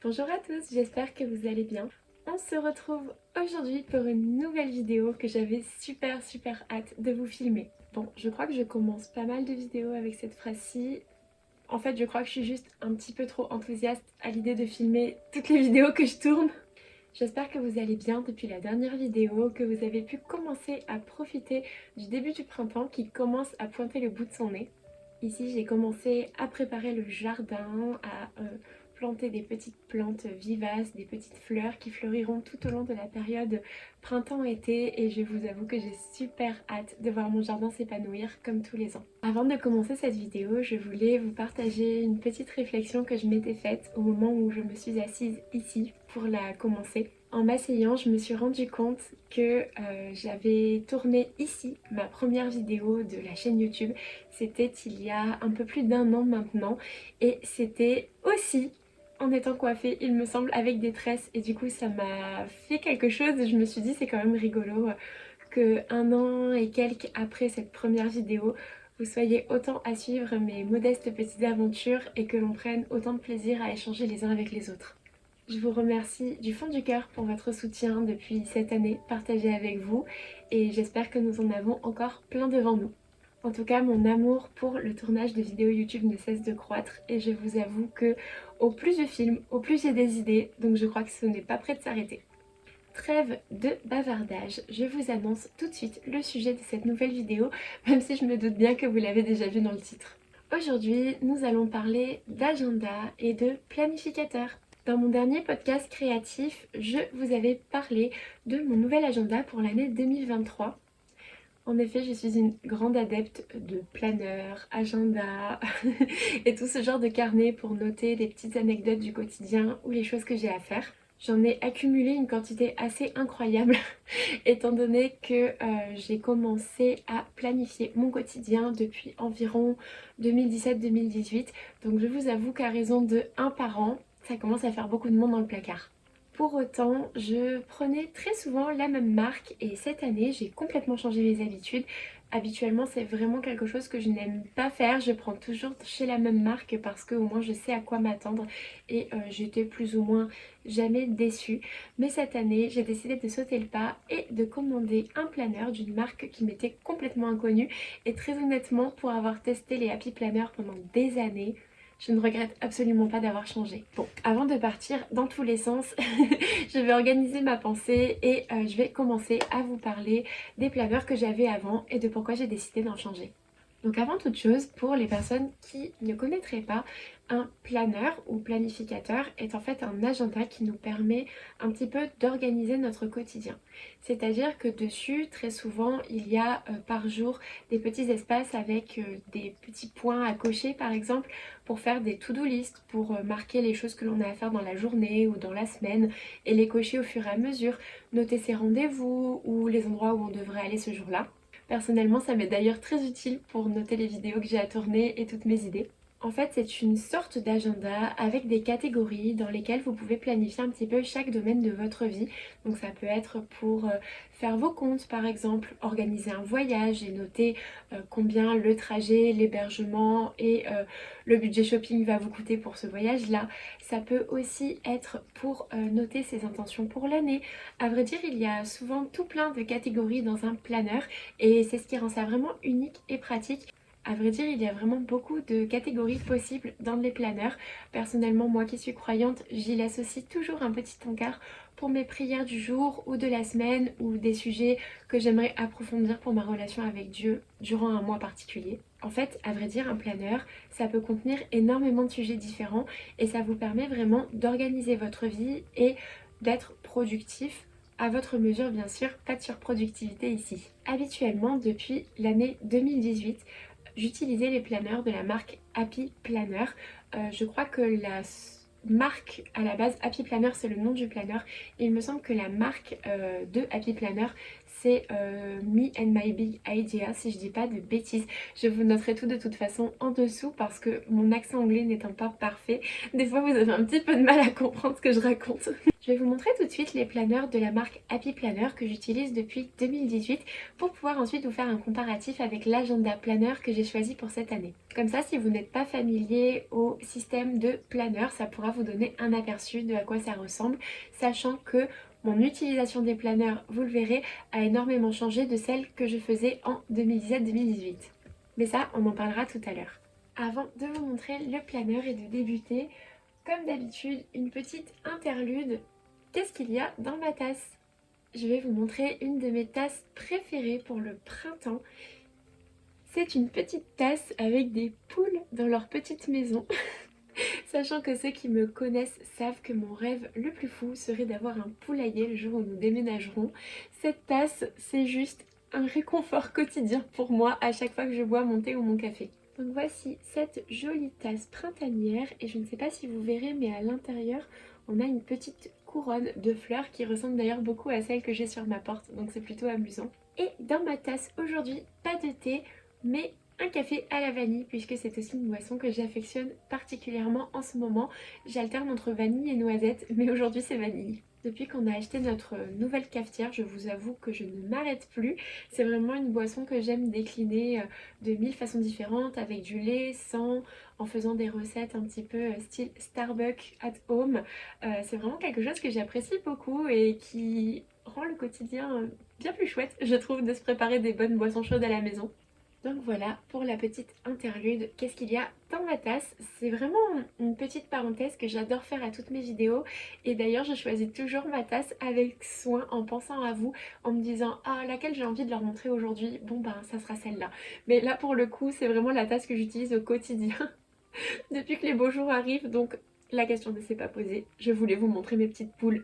Bonjour à tous, j'espère que vous allez bien. On se retrouve aujourd'hui pour une nouvelle vidéo que j'avais super hâte de vous filmer. Bon, je crois que je commence pas mal de vidéos avec cette phrase-ci. En fait, je crois que je suis juste un petit peu trop enthousiaste à l'idée de filmer toutes les vidéos que je tourne. J'espère que vous allez bien depuis la dernière vidéo, que vous avez pu commencer à profiter du début du printemps qui commence à pointer le bout de son nez. Ici, j'ai commencé à préparer le jardin, à planter des petites plantes vivaces, des petites fleurs qui fleuriront tout au long de la période printemps-été et je vous avoue que j'ai super hâte de voir mon jardin s'épanouir comme tous les ans. Avant de commencer cette vidéo, je voulais vous partager une petite réflexion que je m'étais faite au moment où je me suis assise ici pour la commencer. En m'asseyant, je me suis rendu compte que j'avais tourné ici ma première vidéo de la chaîne YouTube. C'était il y a un peu plus d'un an maintenant et c'était aussi en étant coiffée, il me semble, avec des tresses et du coup ça m'a fait quelque chose et je me suis dit c'est quand même rigolo que un an et quelques après cette première vidéo, vous soyez autant à suivre mes modestes petites aventures et que l'on prenne autant de plaisir à échanger les uns avec les autres. Je vous remercie du fond du cœur pour votre soutien depuis cette année partagée avec vous et j'espère que nous en avons encore plein devant nous. En tout cas, mon amour pour le tournage de vidéos YouTube ne cesse de croître et je vous avoue que au plus je filme, au plus j'ai des idées, donc je crois que ce n'est pas prêt de s'arrêter. Trêve de bavardage, je vous annonce tout de suite le sujet de cette nouvelle vidéo, même si je me doute bien que vous l'avez déjà vu dans le titre. Aujourd'hui, nous allons parler d'agenda et de planificateur. Dans mon dernier podcast créatif, je vous avais parlé de mon nouvel agenda pour l'année 2023. En effet, je suis une grande adepte de planeur, agenda et tout ce genre de carnet pour noter les petites anecdotes du quotidien ou les choses que j'ai à faire. J'en ai accumulé une quantité assez incroyable étant donné que j'ai commencé à planifier mon quotidien depuis environ 2017-2018. Donc je vous avoue qu'à raison de un par an, ça commence à faire beaucoup de monde dans le placard. Pour autant, je prenais très souvent la même marque et cette année, j'ai complètement changé mes habitudes. Habituellement, c'est vraiment quelque chose que je n'aime pas faire. Je prends toujours chez la même marque parce qu'au moins je sais à quoi m'attendre et j'étais plus ou moins jamais déçue. Mais cette année, j'ai décidé de sauter le pas et de commander un planeur d'une marque qui m'était complètement inconnue. Et très honnêtement, pour avoir testé les Happy Planners pendant des années, je ne regrette absolument pas d'avoir changé. Bon, avant de partir dans tous les sens, je vais organiser ma pensée et je vais commencer à vous parler des planeurs que j'avais avant et de pourquoi j'ai décidé d'en changer. Donc avant toute chose, pour les personnes qui ne connaîtraient pas, un planeur ou planificateur est en fait un agenda qui nous permet un petit peu d'organiser notre quotidien. C'est-à-dire que dessus, très souvent, il y a par jour des petits espaces avec des petits points à cocher par exemple pour faire des to-do list, pour marquer les choses que l'on a à faire dans la journée ou dans la semaine et les cocher au fur et à mesure, noter ses rendez-vous ou les endroits où on devrait aller ce jour-là. Personnellement, ça m'est d'ailleurs très utile pour noter les vidéos que j'ai à tourner et toutes mes idées. En fait, c'est une sorte d'agenda avec des catégories dans lesquelles vous pouvez planifier un petit peu chaque domaine de votre vie. Donc ça peut être pour faire vos comptes par exemple, organiser un voyage et noter combien le trajet, l'hébergement et le budget shopping va vous coûter pour ce voyage-là. Ça peut aussi être pour noter ses intentions pour l'année. À vrai dire, il y a souvent tout plein de catégories dans un planeur et c'est ce qui rend ça vraiment unique et pratique. À vrai dire, il y a vraiment beaucoup de catégories possibles dans les planeurs. Personnellement, moi qui suis croyante, j'y associe toujours un petit encart pour mes prières du jour ou de la semaine ou des sujets que j'aimerais approfondir pour ma relation avec Dieu durant un mois particulier. En fait, à vrai dire, un planeur, ça peut contenir énormément de sujets différents et ça vous permet vraiment d'organiser votre vie et d'être productif à votre mesure bien sûr, pas de surproductivité ici. Habituellement, depuis l'année 2018, j'utilisais les planeurs de la marque Happy Planner. Je crois que la marque à la base Happy Planner c'est le nom du planeur et il me semble que la marque de Happy Planner c'est Me and My Big Idea, si je dis pas de bêtises. Je vous noterai tout de toute façon en dessous parce que mon accent anglais n'étant pas parfait, des fois vous avez un petit peu de mal à comprendre ce que je raconte. Je vais vous montrer tout de suite les planeurs de la marque Happy Planner que j'utilise depuis 2018 pour pouvoir ensuite vous faire un comparatif avec l'agenda planner que j'ai choisi pour cette année. Comme ça, si vous n'êtes pas familier au système de planner, ça pourra vous donner un aperçu de à quoi ça ressemble, sachant que mon utilisation des planeurs, vous le verrez, a énormément changé de celle que je faisais en 2017-2018. Mais ça, on en parlera tout à l'heure. Avant de vous montrer le planeur et de débuter, comme d'habitude, une petite interlude. Qu'est-ce qu'il y a dans ma tasse? Je vais vous montrer une de mes tasses préférées pour le printemps. C'est une petite tasse avec des poules dans leur petite maison. Sachant que ceux qui me connaissent savent que mon rêve le plus fou serait d'avoir un poulailler le jour où nous déménagerons. Cette tasse, c'est juste un réconfort quotidien pour moi à chaque fois que je bois mon thé ou mon café. Donc voici cette jolie tasse printanière et je ne sais pas si vous verrez mais à l'intérieur on a une petite couronne de fleurs qui ressemble d'ailleurs beaucoup à celle que j'ai sur ma porte, donc c'est plutôt amusant. Et dans ma tasse aujourd'hui, pas de thé mais un café à la vanille puisque c'est aussi une boisson que j'affectionne particulièrement en ce moment. J'alterne entre vanille et noisette mais aujourd'hui c'est vanille. Depuis qu'on a acheté notre nouvelle cafetière, je vous avoue que je ne m'arrête plus. C'est vraiment une boisson que j'aime décliner de 1000 façons différentes, avec du lait, sans, en faisant des recettes un petit peu style Starbucks at home. C'est vraiment quelque chose que j'apprécie beaucoup et qui rend le quotidien bien plus chouette, je trouve, de se préparer des bonnes boissons chaudes à la maison. Donc voilà pour la petite interlude, qu'est-ce qu'il y a dans ma tasse? C'est vraiment une petite parenthèse que j'adore faire à toutes mes vidéos et d'ailleurs je choisis toujours ma tasse avec soin en pensant à vous, en me disant ah laquelle j'ai envie de leur montrer aujourd'hui, bon ben ça sera celle-là. Mais là pour le coup c'est vraiment la tasse que j'utilise au quotidien depuis que les beaux jours arrivent, donc la question ne s'est pas posée, je voulais vous montrer mes petites poules.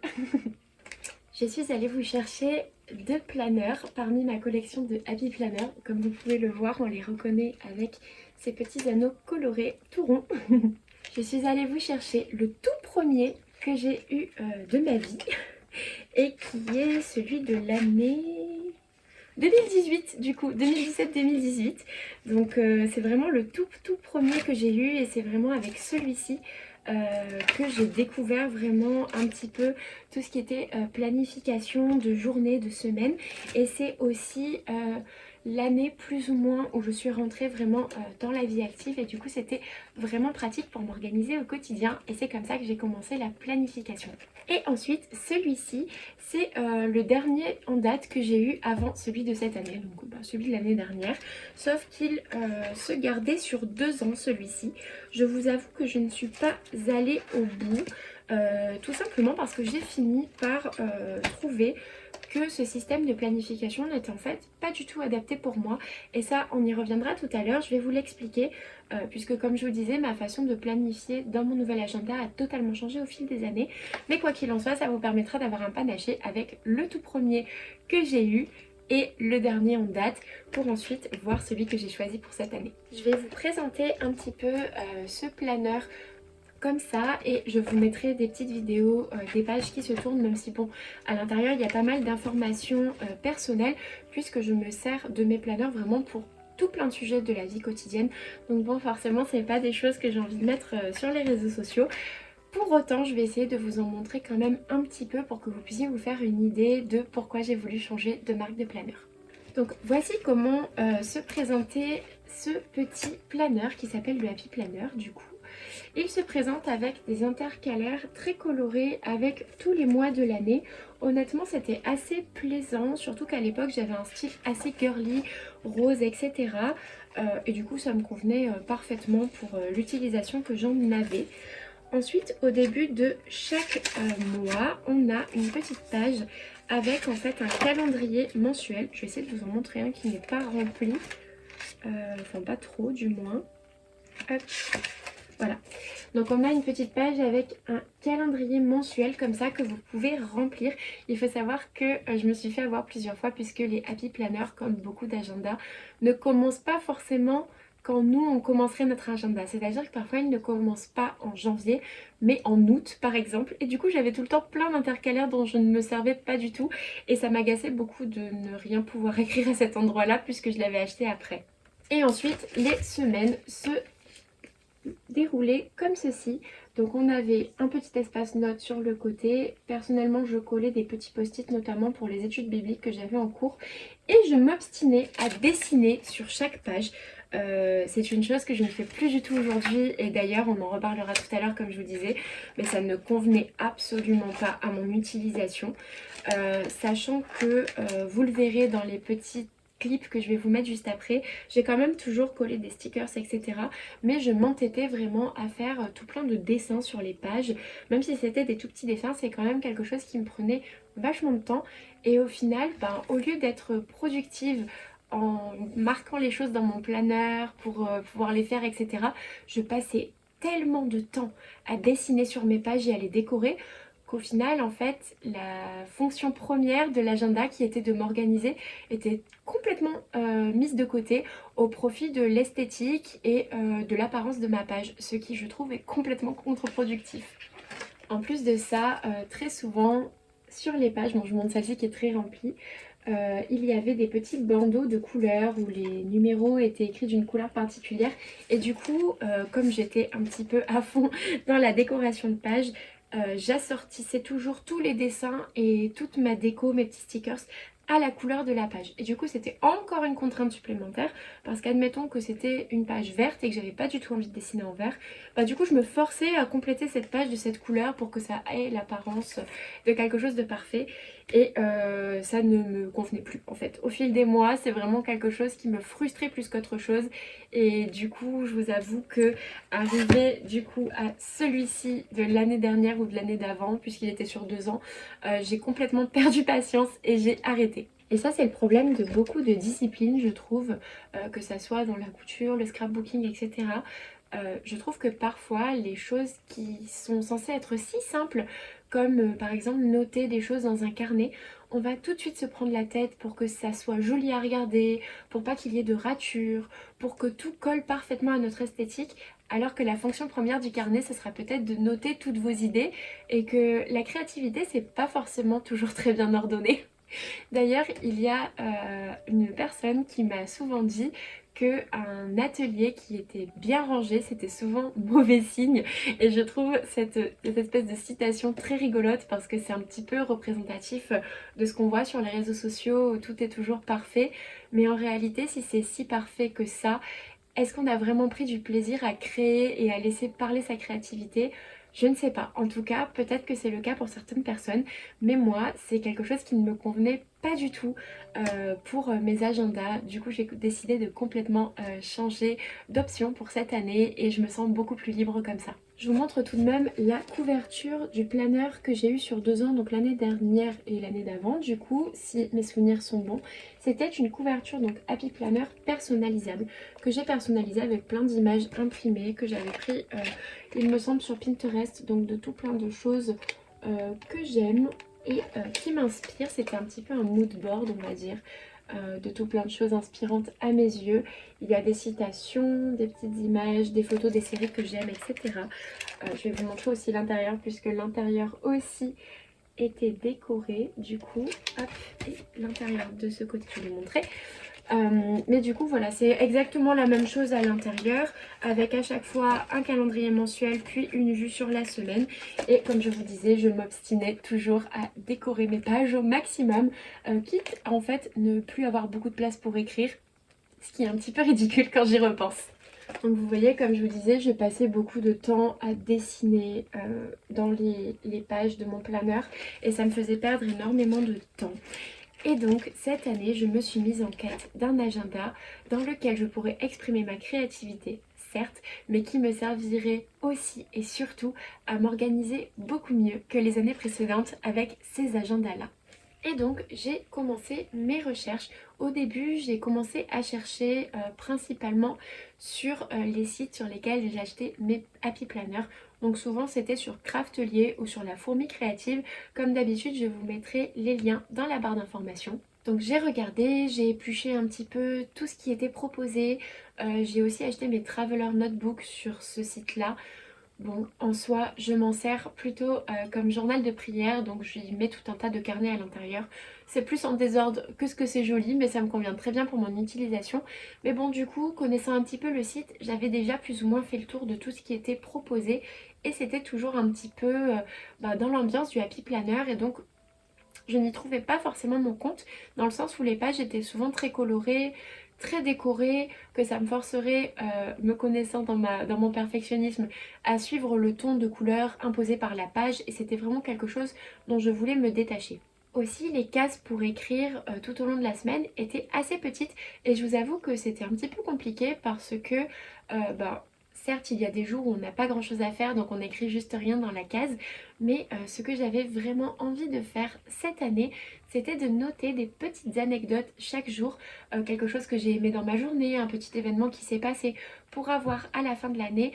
Je suis allée vous chercher 2 planeurs parmi ma collection de Happy Planner. Comme vous pouvez le voir, on les reconnaît avec ces petits anneaux colorés tout ronds. Je suis allée vous chercher le tout premier que j'ai eu de ma vie et qui est celui de l'année 2018 du coup, 2017-2018. Donc c'est vraiment le tout premier que j'ai eu et c'est vraiment avec celui-ci que j'ai découvert vraiment un petit peu tout ce qui était planification de journée, de semaine. Et c'est aussi l'année plus ou moins où je suis rentrée vraiment dans la vie active et du coup c'était vraiment pratique pour m'organiser au quotidien et c'est comme ça que j'ai commencé la planification. Et ensuite celui-ci c'est le dernier en date que j'ai eu avant celui de cette année, donc celui de l'année dernière, sauf qu'il se gardait sur 2 ans celui-ci. Je vous avoue que je ne suis pas allée au bout, tout simplement parce que j'ai fini par trouver que ce système de planification n'était en fait pas du tout adapté pour moi et ça on y reviendra tout à l'heure, je vais vous l'expliquer puisque comme je vous disais ma façon de planifier dans mon nouvel agenda a totalement changé au fil des années, mais quoi qu'il en soit ça vous permettra d'avoir un panaché avec le tout premier que j'ai eu et le dernier en date pour ensuite voir celui que j'ai choisi pour cette année. Je vais vous présenter un petit peu ce planeur comme ça et je vous mettrai des petites vidéos, des pages qui se tournent, même si bon à l'intérieur il y a pas mal d'informations personnelles puisque je me sers de mes planeurs vraiment pour tout plein de sujets de la vie quotidienne, donc bon forcément c'est pas des choses que j'ai envie de mettre sur les réseaux sociaux. Pour autant je vais essayer de vous en montrer quand même un petit peu pour que vous puissiez vous faire une idée de pourquoi j'ai voulu changer de marque de planeur. Donc voici comment se présenter ce petit planeur qui s'appelle le Happy Planner du coup. Il se présente avec des intercalaires très colorés avec tous les mois de l'année. Honnêtement c'était assez plaisant, surtout qu'à l'époque j'avais un style assez girly, rose etc. Et du coup ça me convenait parfaitement pour l'utilisation que j'en avais. Ensuite au début de chaque mois on a une petite page avec en fait un calendrier mensuel. Je vais essayer de vous en montrer un qui n'est pas rempli, enfin pas trop du moins. Hop. Voilà, donc on a une petite page avec un calendrier mensuel comme ça que vous pouvez remplir. Il faut savoir que je me suis fait avoir plusieurs fois puisque les Happy Planners, comme beaucoup d'agendas, ne commencent pas forcément quand nous on commencerait notre agenda. C'est-à-dire que parfois il ne commence pas en janvier mais en août par exemple. Et du coup j'avais tout le temps plein d'intercalaires dont je ne me servais pas du tout. Et ça m'agaçait beaucoup de ne rien pouvoir écrire à cet endroit-là puisque je l'avais acheté après. Et ensuite les semaines se déroulaient comme ceci. Donc on avait un petit espace notes sur le côté. Personnellement je collais des petits post-it notamment pour les études bibliques que j'avais en cours. Et je m'obstinais à dessiner sur chaque page. C'est une chose que je ne fais plus du tout aujourd'hui et d'ailleurs on en reparlera tout à l'heure comme je vous disais, mais ça ne convenait absolument pas à mon utilisation. Sachant que vous le verrez dans les petits clips que je vais vous mettre juste après, j'ai quand même toujours collé des stickers etc, mais je m'entêtais vraiment à faire tout plein de dessins sur les pages. Même si c'était des tout petits dessins, c'est quand même quelque chose qui me prenait vachement de temps et au final, ben, au lieu d'être productive en marquant les choses dans mon planeur pour pouvoir les faire etc, je passais tellement de temps à dessiner sur mes pages et à les décorer qu'au final en fait la fonction première de l'agenda qui était de m'organiser était complètement mise de côté au profit de l'esthétique et de l'apparence de ma page, ce qui je trouve est complètement contre-productif. En plus de ça, très souvent sur les pages, bon je vous montre celle-ci qui est très remplie, il y avait des petits bandeaux de couleurs où les numéros étaient écrits d'une couleur particulière et du coup comme j'étais un petit peu à fond dans la décoration de page, j'assortissais toujours tous les dessins et toute ma déco, mes petits stickers à la couleur de la page. Et du coup c'était encore une contrainte supplémentaire parce qu'admettons que c'était une page verte et que j'avais pas du tout envie de dessiner en vert, bah du coup je me forçais à compléter cette page de cette couleur pour que ça ait l'apparence de quelque chose de parfait. Et ça ne me convenait plus en fait. Au fil des mois, c'est vraiment quelque chose qui me frustrait plus qu'autre chose. Et du coup, je vous avoue que arrivé du coup à celui-ci de l'année dernière ou de l'année d'avant, puisqu'il était sur 2 ans, j'ai complètement perdu patience et j'ai arrêté. Et ça c'est le problème de beaucoup de disciplines je trouve, que ça soit dans la couture, le scrapbooking etc. Je trouve que parfois les choses qui sont censées être si simples comme par exemple noter des choses dans un carnet, on va tout de suite se prendre la tête pour que ça soit joli à regarder, pour pas qu'il y ait de ratures, pour que tout colle parfaitement à notre esthétique, alors que la fonction première du carnet ce sera peut-être de noter toutes vos idées et que la créativité c'est pas forcément toujours très bien ordonné. D'ailleurs, il y a une personne qui m'a souvent dit qu'un atelier qui était bien rangé, c'était souvent mauvais signe. Et je trouve cette espèce de citation très rigolote parce que c'est un petit peu représentatif de ce qu'on voit sur les réseaux sociaux où tout est toujours parfait. Mais en réalité, si c'est si parfait que ça, est-ce qu'on a vraiment pris du plaisir à créer et à laisser parler sa créativité? Je ne sais pas. En tout cas, peut-être que c'est le cas pour certaines personnes, mais moi, c'est quelque chose qui ne me convenait pas du tout pour mes agendas. Du coup, j'ai décidé de complètement changer d'option pour cette année et je me sens beaucoup plus libre comme ça. Je vous montre tout de même la couverture du planeur que j'ai eu sur 2 ans, donc l'année dernière et l'année d'avant. Du coup, si mes souvenirs sont bons, c'était une couverture donc Happy Planner personnalisable que j'ai personnalisée avec plein d'images imprimées que j'avais pris, il me semble, sur Pinterest, donc de tout plein de choses que j'aime et qui m'inspirent. C'était un petit peu un mood board, on va dire. De tout plein de choses inspirantes à mes yeux. Il y a des citations, des petites images, des photos des séries que j'aime, etc. Je vais vous montrer aussi l'intérieur puisque l'intérieur aussi était décoré. Du coup, hop, et l'intérieur de ce côté, je vais vous montrer. Mais du coup voilà, c'est exactement la même chose à l'intérieur avec à chaque fois un calendrier mensuel puis une vue sur la semaine et comme je vous disais je m'obstinais toujours à décorer mes pages au maximum, quitte à en fait ne plus avoir beaucoup de place pour écrire, ce qui est un petit peu ridicule quand j'y repense. Donc vous voyez, comme je vous disais, je passais beaucoup de temps à dessiner dans les pages de mon planeur et ça me faisait perdre énormément de temps. Et donc cette année, je me suis mise en quête d'un agenda dans lequel je pourrais exprimer ma créativité, certes, mais qui me servirait aussi et surtout à m'organiser beaucoup mieux que les années précédentes avec ces agendas-là. Et donc j'ai commencé mes recherches. Au début j'ai commencé à chercher principalement sur les sites sur lesquels j'ai acheté mes Happy Planner. Donc souvent c'était sur Craftelier ou sur la Fourmi Créative. Comme d'habitude je vous mettrai les liens dans la barre d'informations. Donc j'ai regardé, j'ai épluché un petit peu tout ce qui était proposé. J'ai aussi acheté mes Traveler Notebook sur ce site-là. Bon, en soi, je m'en sers plutôt comme journal de prière, donc je lui mets tout un tas de carnets à l'intérieur. C'est plus en désordre que ce que c'est joli, mais ça me convient très bien pour mon utilisation. Mais bon, du coup, connaissant un petit peu le site, j'avais déjà plus ou moins fait le tour de tout ce qui était proposé. Et c'était toujours un petit peu dans l'ambiance du Happy Planner. Et donc, je n'y trouvais pas forcément mon compte, dans le sens où les pages étaient souvent très colorées, très décorées, que ça me forcerait, me connaissant dans mon perfectionnisme, à suivre le ton de couleur imposé par la page, et c'était vraiment quelque chose dont je voulais me détacher. Aussi, les cases pour écrire tout au long de la semaine étaient assez petites, et je vous avoue que c'était un petit peu compliqué parce que certes, il y a des jours où on n'a pas grand chose à faire, donc on n'écrit juste rien dans la case, mais ce que j'avais vraiment envie de faire cette année, c'était de noter des petites anecdotes chaque jour, quelque chose que j'ai aimé dans ma journée, un petit événement qui s'est passé, pour avoir à la fin de l'année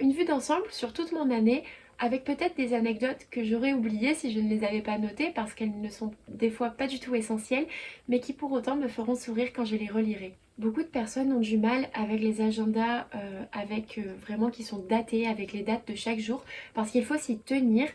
une vue d'ensemble sur toute mon année, avec peut-être des anecdotes que j'aurais oubliées si je ne les avais pas notées, parce qu'elles ne sont des fois pas du tout essentielles, mais qui pour autant me feront sourire quand je les relirai. Beaucoup de personnes ont du mal avec les agendas vraiment qui sont datés avec les dates de chaque jour parce qu'il faut s'y tenir.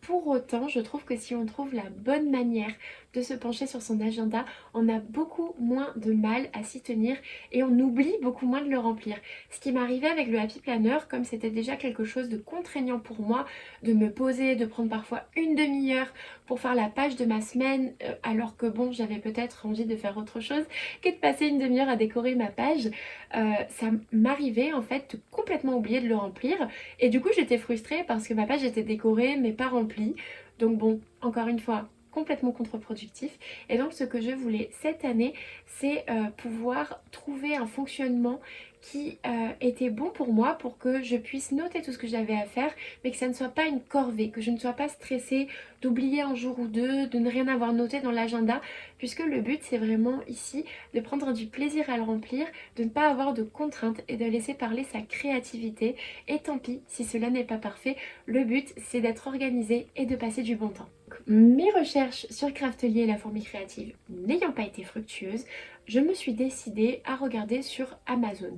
Pour autant, je trouve que si on trouve la bonne manière de se pencher sur son agenda, on a beaucoup moins de mal à s'y tenir et on oublie beaucoup moins de le remplir. Ce qui m'arrivait avec le Happy Planner, comme c'était déjà quelque chose de contraignant pour moi, de me poser, de prendre parfois une demi-heure pour faire la page de ma semaine, alors que bon, j'avais peut-être envie de faire autre chose que de passer une demi-heure à décorer ma page, ça m'arrivait en fait de complètement oublier de le remplir. Et du coup, j'étais frustrée parce que ma page était décorée mais pas remplie. Donc bon, encore une fois, complètement contre-productif. Et donc ce que je voulais cette année, c'est pouvoir trouver un fonctionnement qui était bon pour moi, pour que je puisse noter tout ce que j'avais à faire, mais que ça ne soit pas une corvée, que je ne sois pas stressée d'oublier un jour ou deux, de ne rien avoir noté dans l'agenda, puisque le but c'est vraiment ici de prendre du plaisir à le remplir, de ne pas avoir de contraintes et de laisser parler sa créativité. Et tant pis si cela n'est pas parfait, le but c'est d'être organisé et de passer du bon temps. Mes recherches sur Craftelier et la fourmi créative n'ayant pas été fructueuses, je me suis décidée à regarder sur Amazon.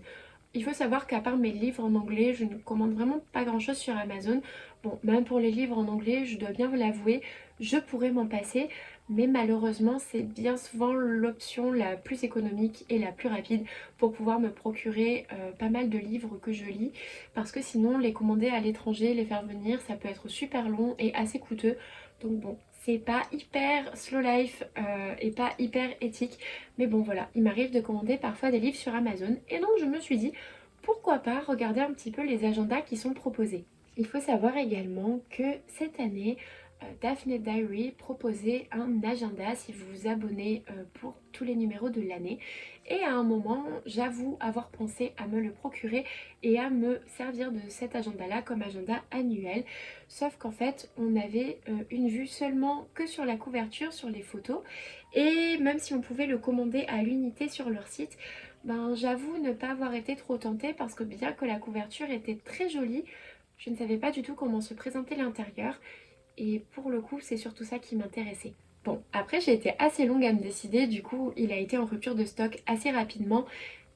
Il faut savoir qu'à part mes livres en anglais, je ne commande vraiment pas grand chose sur Amazon. Bon, même pour les livres en anglais, je dois bien vous l'avouer, je pourrais m'en passer, mais malheureusement, c'est bien souvent l'option la plus économique et la plus rapide pour pouvoir me procurer pas mal de livres que je lis, parce que sinon, les commander à l'étranger, les faire venir, ça peut être super long et assez coûteux. Donc bon, c'est pas hyper slow life et pas hyper éthique. Mais bon voilà, il m'arrive de commander parfois des livres sur Amazon. Et donc je me suis dit, pourquoi pas regarder un petit peu les agendas qui sont proposés. Il faut savoir également que cette année, Daphne Diary proposait un agenda si vous vous abonnez pour tous les numéros de l'année. Et à un moment, j'avoue avoir pensé à me le procurer et à me servir de cet agenda-là comme agenda annuel. Sauf qu'en fait, on avait une vue seulement que sur la couverture, sur les photos. Et même si on pouvait le commander à l'unité sur leur site, j'avoue ne pas avoir été trop tentée parce que bien que la couverture était très jolie, je ne savais pas du tout comment se présentait l'intérieur. Et pour le coup, c'est surtout ça qui m'intéressait. Bon, après j'ai été assez longue à me décider, du coup il a été en rupture de stock assez rapidement.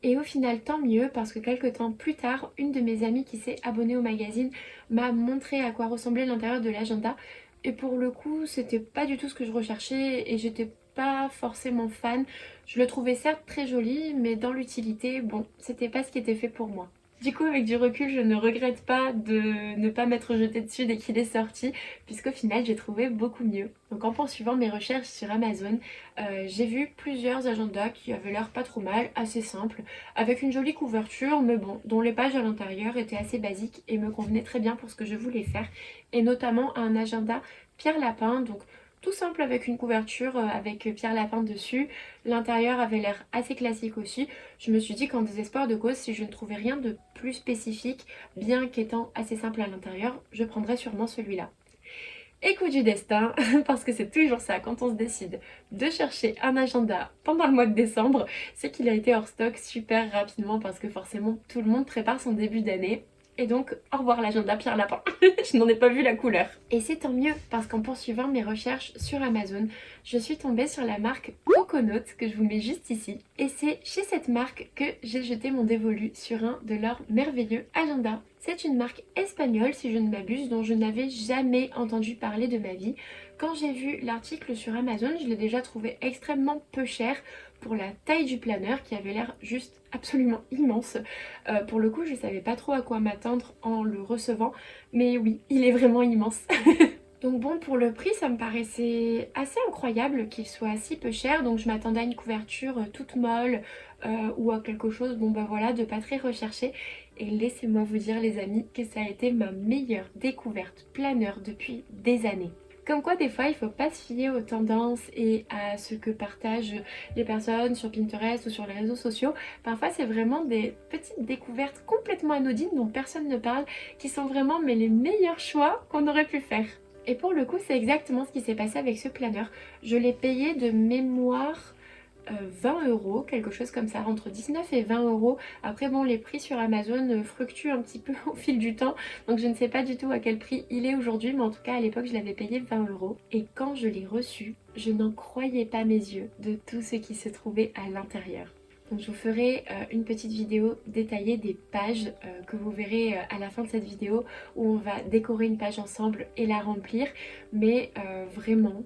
Et au final, tant mieux, parce que quelques temps plus tard, une de mes amies qui s'est abonnée au magazine m'a montré à quoi ressemblait l'intérieur de l'agenda. Et pour le coup, c'était pas du tout ce que je recherchais et j'étais pas forcément fan. Je le trouvais certes très joli, mais dans l'utilité, bon, c'était pas ce qui était fait pour moi. Du coup, avec du recul, je ne regrette pas de ne pas m'être jetée dessus dès qu'il est sorti, puisqu'au final, j'ai trouvé beaucoup mieux. Donc en poursuivant mes recherches sur Amazon, j'ai vu plusieurs agendas qui avaient l'air pas trop mal, assez simples, avec une jolie couverture, mais bon, dont les pages à l'intérieur étaient assez basiques et me convenaient très bien pour ce que je voulais faire, et notamment un agenda Pierre Lapin, donc tout simple avec une couverture avec Pierre Lapin dessus. L'intérieur avait l'air assez classique aussi. Je me suis dit qu'en désespoir de cause, si je ne trouvais rien de plus spécifique, bien qu'étant assez simple à l'intérieur, je prendrais sûrement celui-là. Et coup du destin, parce que c'est toujours ça quand on se décide de chercher un agenda pendant le mois de décembre, c'est qu'il a été hors stock super rapidement parce que forcément tout le monde prépare son début d'année. et donc au revoir l'agenda Pierre Lapin. Je n'en ai pas vu la couleur. Et c'est tant mieux parce qu'en poursuivant mes recherches sur Amazon, je suis tombée sur la marque Coconaut que je vous mets juste ici. Et c'est chez cette marque que j'ai jeté mon dévolu sur un de leurs merveilleux agendas. C'est une marque espagnole si je ne m'abuse dont je n'avais jamais entendu parler de ma vie. Quand j'ai vu l'article sur Amazon, je l'ai déjà trouvé extrêmement peu cher pour la taille du planeur qui avait l'air juste absolument immense. Pour le coup, je ne savais pas trop à quoi m'attendre en le recevant, mais oui, il est vraiment immense. Donc bon, pour le prix, ça me paraissait assez incroyable qu'il soit si peu cher. Donc je m'attendais à une couverture toute molle ou à quelque chose, bon bah voilà, de pas très recherché. Et laissez-moi vous dire les amis que ça a été ma meilleure découverte planeur depuis des années. Comme quoi des fois il faut pas se fier aux tendances et à ce que partagent les personnes sur Pinterest ou sur les réseaux sociaux. Parfois c'est vraiment des petites découvertes complètement anodines dont personne ne parle qui sont vraiment mais les meilleurs choix qu'on aurait pu faire. Et pour le coup, c'est exactement ce qui s'est passé avec ce planeur. Je l'ai payé de mémoire 20 euros, quelque chose comme ça, entre 19 et 20 euros. Après bon, les prix sur Amazon fluctuent un petit peu au fil du temps, donc je ne sais pas du tout à quel prix il est aujourd'hui, mais en tout cas à l'époque je l'avais payé 20 euros. Et quand je l'ai reçu, je n'en croyais pas mes yeux de tout ce qui se trouvait à l'intérieur. Donc je vous ferai une petite vidéo détaillée des pages que vous verrez à la fin de cette vidéo où on va décorer une page ensemble et la remplir. Mais vraiment,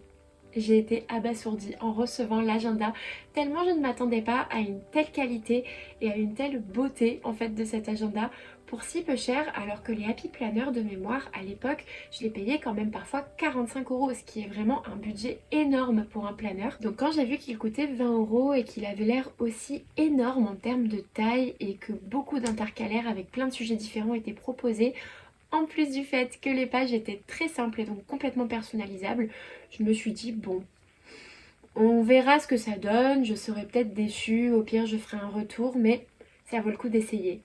j'ai été abasourdie en recevant l'agenda tellement je ne m'attendais pas à une telle qualité et à une telle beauté en fait de cet agenda pour si peu cher, alors que les Happy Planner de mémoire à l'époque je les payais quand même parfois 45 euros, ce qui est vraiment un budget énorme pour un planeur. Donc quand j'ai vu qu'il coûtait 20 euros et qu'il avait l'air aussi énorme en termes de taille et que beaucoup d'intercalaires avec plein de sujets différents étaient proposés, en plus du fait que les pages étaient très simples et donc complètement personnalisables, je me suis dit bon, on verra ce que ça donne, je serai peut-être déçue, au pire je ferai un retour, mais ça vaut le coup d'essayer.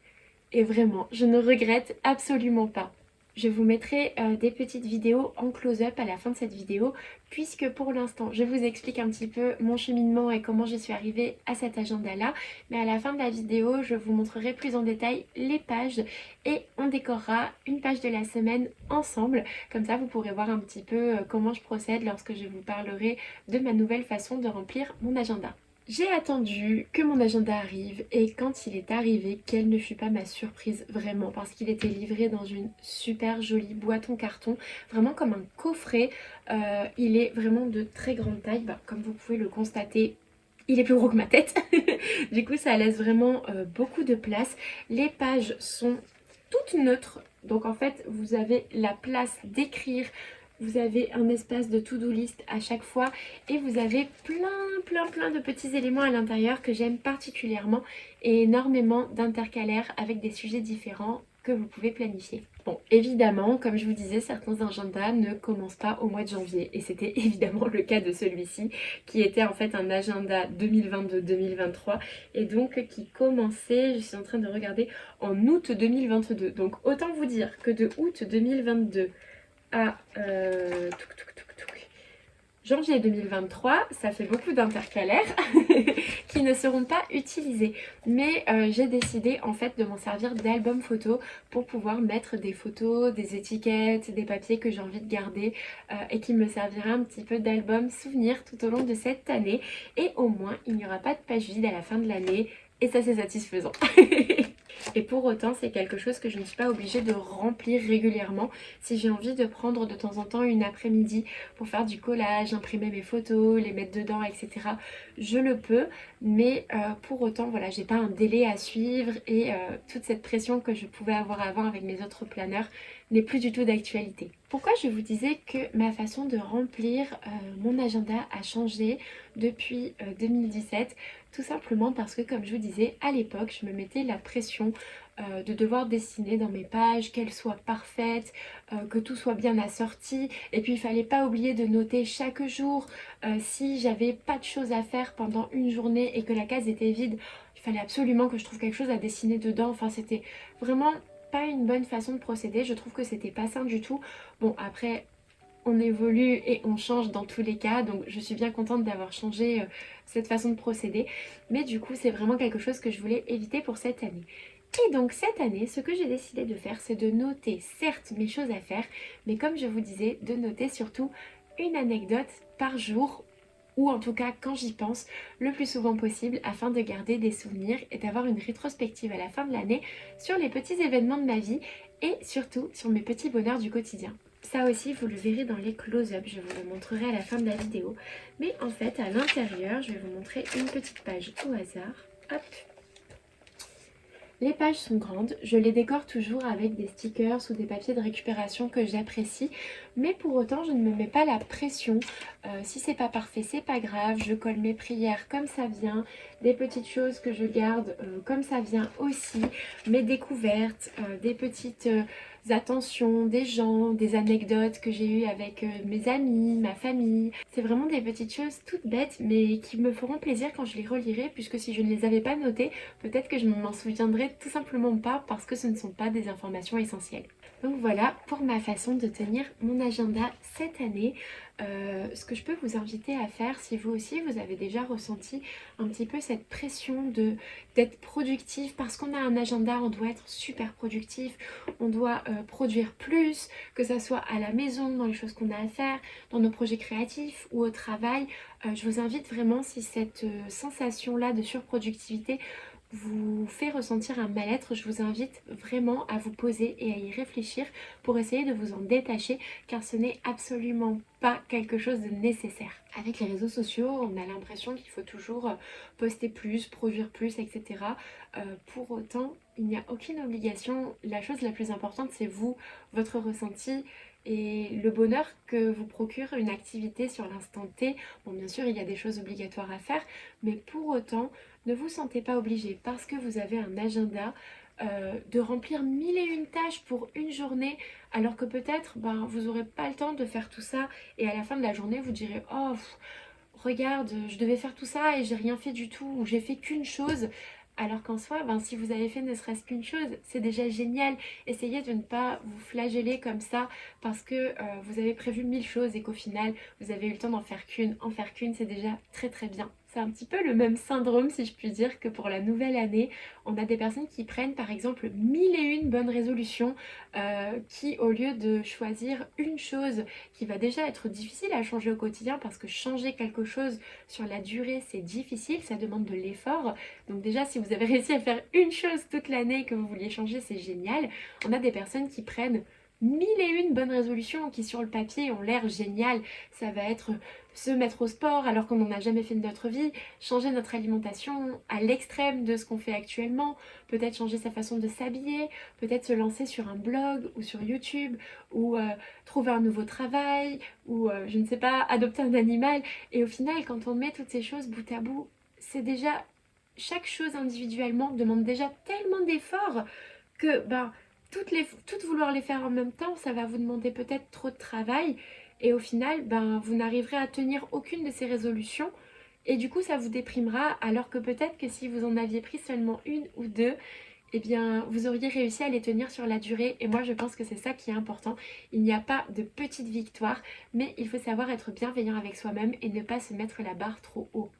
Et vraiment, je ne regrette absolument pas. Je vous mettrai des petites vidéos en close-up à la fin de cette vidéo, puisque pour l'instant, je vous explique un petit peu mon cheminement et comment je suis arrivée à cet agenda-là. Mais à la fin de la vidéo, je vous montrerai plus en détail les pages et on décorera une page de la semaine ensemble. Comme ça, vous pourrez voir un petit peu comment je procède lorsque je vous parlerai de ma nouvelle façon de remplir mon agenda. J'ai attendu que mon agenda arrive et quand il est arrivé, quelle ne fut pas ma surprise vraiment, parce qu'il était livré dans une super jolie boîte en carton, vraiment comme un coffret. Il est vraiment de très grande taille, comme vous pouvez le constater. Il est plus gros que ma tête, du coup ça laisse vraiment beaucoup de place. Les pages sont toutes neutres, donc en fait vous avez la place d'écrire. Vous avez un espace de to-do list à chaque fois et vous avez plein de petits éléments à l'intérieur que j'aime particulièrement et énormément d'intercalaires avec des sujets différents que vous pouvez planifier. Bon, évidemment, comme je vous disais, certains agendas ne commencent pas au mois de janvier et c'était évidemment le cas de celui-ci qui était en fait un agenda 2022-2023 et donc qui commençait, je suis en train de regarder, en août 2022. Donc autant vous dire que de août 2022 à janvier 2023, ça fait beaucoup d'intercalaires qui ne seront pas utilisés. Mais j'ai décidé en fait de m'en servir d'album photo pour pouvoir mettre des photos, des étiquettes, des papiers que j'ai envie de garder et qui me servira un petit peu d'album souvenir tout au long de cette année. Et au moins, il n'y aura pas de page vide à la fin de l'année et ça c'est satisfaisant. Et pour autant, c'est quelque chose que je ne suis pas obligée de remplir régulièrement. Si j'ai envie de prendre de temps en temps une après-midi pour faire du collage, imprimer mes photos, les mettre dedans, etc., je le peux. Mais pour autant, voilà, j'ai pas un délai à suivre et toute cette pression que je pouvais avoir avant avec mes autres planeurs n'est plus du tout d'actualité. Pourquoi je vous disais que ma façon de remplir mon agenda a changé depuis 2017? Tout simplement parce que, comme je vous disais, à l'époque, je me mettais la pression de devoir dessiner dans mes pages, qu'elles soient parfaites, que tout soit bien assorti. Et puis, il fallait pas oublier de noter chaque jour si j'avais pas de choses à faire pendant une journée et que la case était vide. Il fallait absolument que je trouve quelque chose à dessiner dedans. Enfin, c'était vraiment pas une bonne façon de procéder. Je trouve que c'était pas sain du tout. Bon, après, on évolue et on change dans tous les cas, donc je suis bien contente d'avoir changé cette façon de procéder, mais du coup c'est vraiment quelque chose que je voulais éviter pour cette année. Et donc cette année, ce que j'ai décidé de faire, c'est de noter certes mes choses à faire, mais comme je vous disais, de noter surtout une anecdote par jour, ou en tout cas quand j'y pense, le plus souvent possible, afin de garder des souvenirs et d'avoir une rétrospective à la fin de l'année sur les petits événements de ma vie et surtout sur mes petits bonheurs du quotidien. Ça aussi, vous le verrez dans les close-up, je vous le montrerai à la fin de la vidéo. Mais en fait, à l'intérieur, je vais vous montrer une petite page au hasard. Hop. Les pages sont grandes, je les décore toujours avec des stickers ou des papiers de récupération que j'apprécie, mais pour autant je ne me mets pas la pression. Si c'est pas parfait, c'est pas grave, je colle mes prières comme ça vient, des petites choses que je garde comme ça vient aussi, mes découvertes, des petites attentions des gens, des anecdotes que j'ai eues avec mes amis, ma famille. C'est vraiment des petites choses toutes bêtes mais qui me feront plaisir quand je les relirai, puisque si je ne les avais pas notées, peut-être que je ne m'en souviendrai tout simplement pas parce que ce ne sont pas des informations essentielles. Donc voilà pour ma façon de tenir mon agenda cette année. Ce que je peux vous inviter à faire, si vous aussi vous avez déjà ressenti un petit peu cette pression d'être productif, parce qu'on a un agenda, on doit être super productif, on doit produire plus, que ça soit à la maison, dans les choses qu'on a à faire, dans nos projets créatifs ou au travail. Je vous invite vraiment, si cette sensation-là de surproductivité vous fait ressentir un mal-être, je vous invite vraiment à vous poser et à y réfléchir pour essayer de vous en détacher, car ce n'est absolument pas quelque chose de nécessaire. Avec les réseaux sociaux, on a l'impression qu'il faut toujours poster plus, produire plus, etc. Pour autant, il n'y a aucune obligation. La chose la plus importante, c'est vous, votre ressenti et le bonheur que vous procure une activité sur l'instant T. Bon, bien sûr, il y a des choses obligatoires à faire, mais pour autant, ne vous sentez pas obligé parce que vous avez un agenda de remplir mille et une tâches pour une journée, alors que peut-être vous n'aurez pas le temps de faire tout ça et à la fin de la journée vous direz oh regarde, je devais faire tout ça et j'ai rien fait du tout, ou j'ai fait qu'une chose. Alors qu'en soi, si vous avez fait ne serait-ce qu'une chose, c'est déjà génial. Essayez de ne pas vous flageller comme ça parce que vous avez prévu mille choses et qu'au final, vous avez eu le temps d'en faire qu'une. En faire qu'une, c'est déjà très très bien. C'est un petit peu le même syndrome, si je puis dire, que pour la nouvelle année. On a des personnes qui prennent par exemple mille et une bonnes résolutions qui, au lieu de choisir une chose qui va déjà être difficile à changer au quotidien, parce que changer quelque chose sur la durée, c'est difficile, ça demande de l'effort. Donc déjà, si vous avez réussi à faire une chose toute l'année que vous vouliez changer, c'est génial. On a des personnes qui prennent mille et une bonnes résolutions qui sur le papier ont l'air géniales. Ça va être se mettre au sport alors qu'on n'en a jamais fait de notre vie, changer notre alimentation à l'extrême de ce qu'on fait actuellement, peut-être changer sa façon de s'habiller, peut-être se lancer sur un blog ou sur YouTube, ou trouver un nouveau travail, ou je ne sais pas, adopter un animal. Et au final, quand on met toutes ces choses bout à bout, c'est déjà, chaque chose individuellement demande déjà tellement d'efforts que toutes vouloir les faire en même temps, ça va vous demander peut-être trop de travail. Et au final, vous n'arriverez à tenir aucune de ces résolutions. Et du coup, ça vous déprimera, alors que peut-être que si vous en aviez pris seulement une ou deux, eh bien, vous auriez réussi à les tenir sur la durée. Et moi, je pense que c'est ça qui est important. Il n'y a pas de petites victoires, mais il faut savoir être bienveillant avec soi-même et ne pas se mettre la barre trop haut.